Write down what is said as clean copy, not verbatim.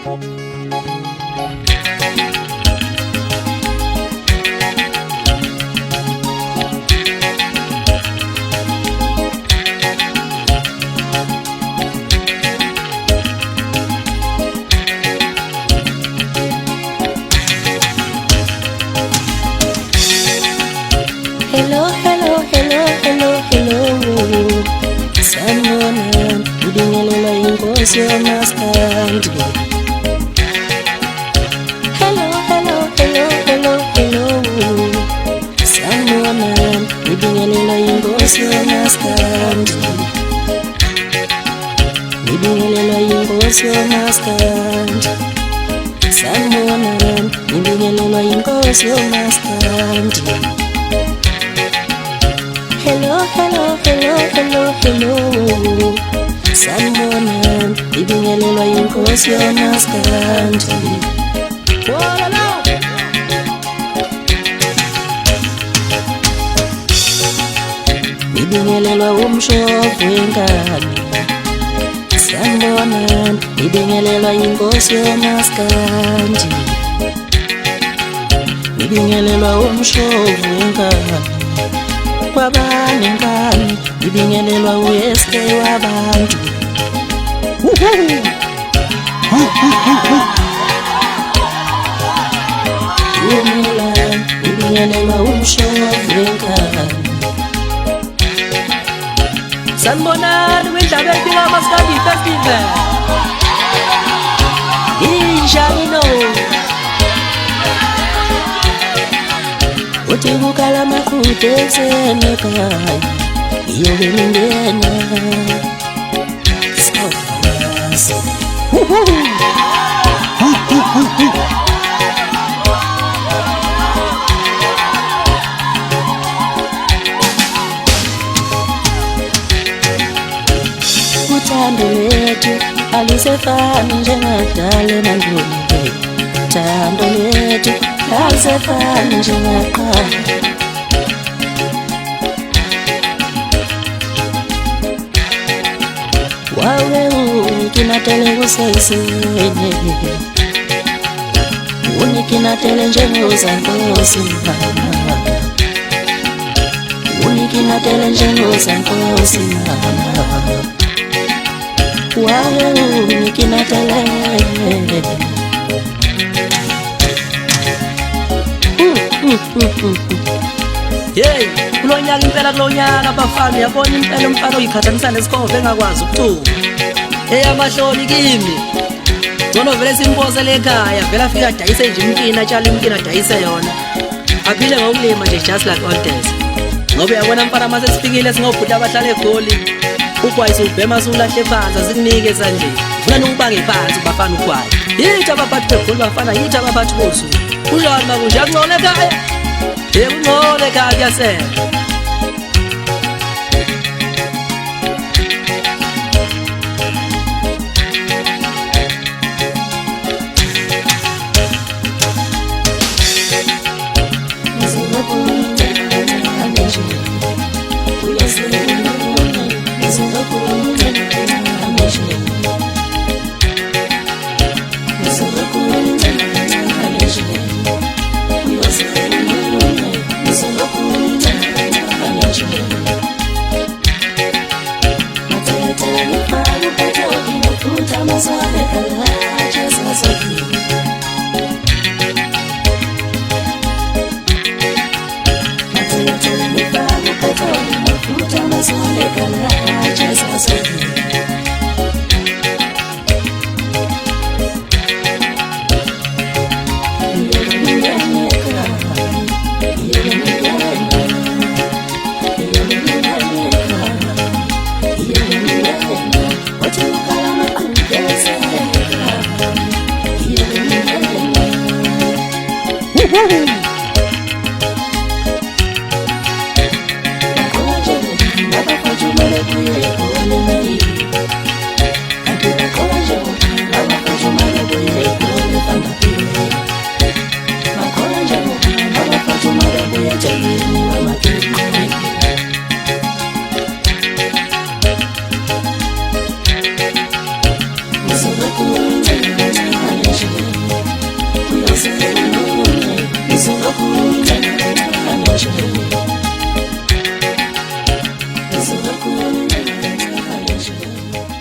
Hello, hello, hello, hello, hello. Sanibona, Nibingelelwa Inkosi Yomaskandi. Hello, hello, hello, hello, hello. Sanibona, Nibingelelwa Inkosi Yomaskandi. Nibingelelwa Inkosi Yomaskandi. Sanibona, Nibingelelwa Inkosi Yomaskandi. Hello, hello, hello, hello, hello. Sanibona, Nibingelelwa Inkosi Yomaskandi. Wolala. Nibingelelwa umshovu wengane. Sanibona, Nibingelelwa Inkosi Yomaskandi. Nibingelelwa umshovu wengane. Kwabanengane, Nibingelelwa uSK wabantu. Nibingelelwa umshovu wengane. Sanibonani wendaba ephila Yomaskandi festival. Injani no. Uthi kukala makhude esenekhaya iyobe ngingena sawuyazi uthando lethu alisefani njengadala emandulo. Uthando lethu alisefani njengaqala. Wawe ukinatele kusesene, unikinatele njengozankosi mama. Unikinatele njengozankosi mama. Wawe unikinatele. Hey, kulonyaka impela kulonyaka bafana yabona impela umfana oyikhathanisa nesikhove engakwazi ukuthuma. Hey amahloni kimi. Ngcono vele simpoze lekhaya, vele afika adayise nje imkini, atshala imkini adayise yona. Aphile ngokulima nje just like others. Ngoba uyabona mfana mase sifikile singobhuti abahlala eGoli. Ukwayisa ubhema sulahle phansi asikunike esandleni. Ufuna nokubanga phansi bafana ukwayi. Yithi abaphathi beGoli bafana, yithi abaphathi bosu. Kunjani makunje akungcono ekhaya? Kungcono ekhaya kuyasela. nje